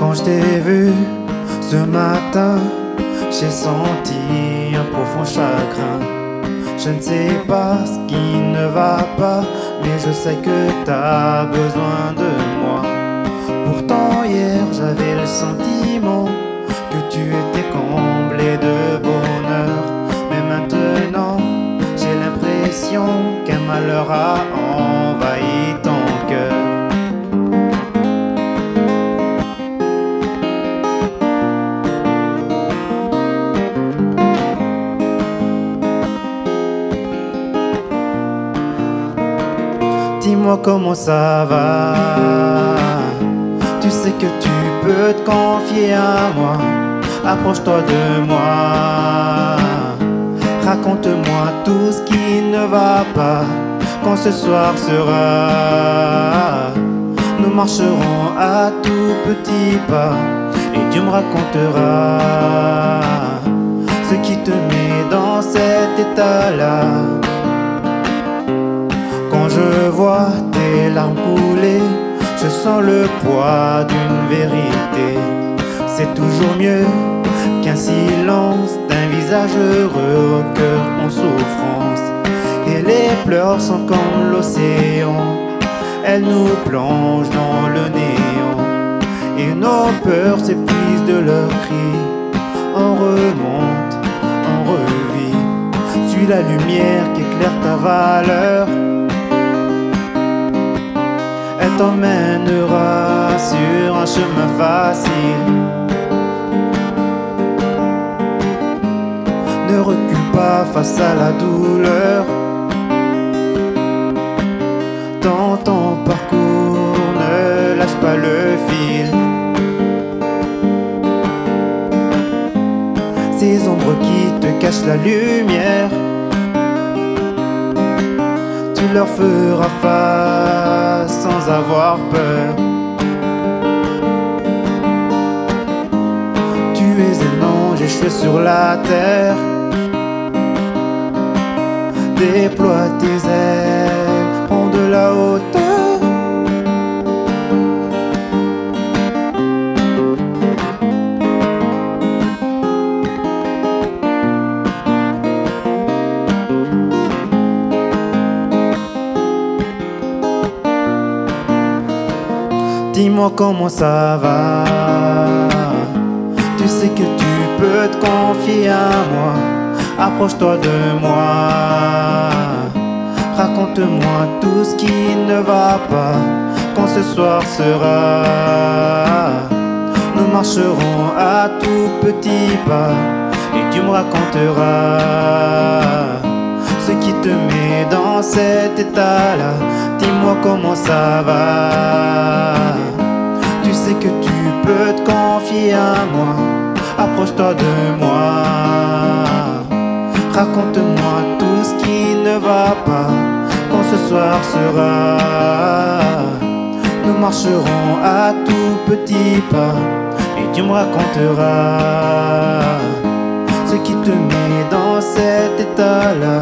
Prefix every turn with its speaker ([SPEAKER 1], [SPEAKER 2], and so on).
[SPEAKER 1] Quand je t'ai vu ce matin, j'ai senti un profond chagrin. Je ne sais pas ce qui ne va pas, mais je sais que t'as besoin de moi. Pourtant hier j'avais le sentiment que tu étais comblé de bonheur. Mais maintenant j'ai l'impression qu'un malheur a envahi ton cœur. Dis-moi comment ça va. Tu sais que tu peux te confier à moi. Approche-toi de moi. Raconte-moi tout ce qui ne va pas. Quand ce soir sera, nous marcherons à tout petits pas. Et Dieu me racontera ce qui te met dans cet état-là. Quand je vois tes larmes couler, je sens le poids d'une vérité. C'est toujours mieux qu'un silence d'un visage heureux au cœur en souffrance. Et les pleurs sont comme l'océan, elles nous plongent dans le néant. Et nos peurs s'épuisent de leurs cris. On remonte, on revit. Suis la lumière qui éclaire ta valeur. Elle t'emmènera sur un chemin facile. Ne recule pas face à la douleur. Dans ton parcours, ne lâche pas le fil. Ces ombres qui te cachent la lumière, tu leur feras face sans avoir peur. Tu es un ange échoué sur la terre. Déploie tes ailes, prends de la hauteur. Dis-moi comment ça va. Tu sais que tu peux te confier à moi. Approche-toi de moi. Raconte-moi tout ce qui ne va pas. Quand ce soir sera, nous marcherons à tout petits pas. Et tu me raconteras ce qui te met dans cet état-là. Dis-moi comment ça va. Tu sais que tu peux te confier à moi. Approche-toi de moi. Raconte-moi tout ce qui ne va pas. Quand ce soir sera, nous marcherons à tout petits pas. Et Dieu me racontera ce qui te met dans cet état-là.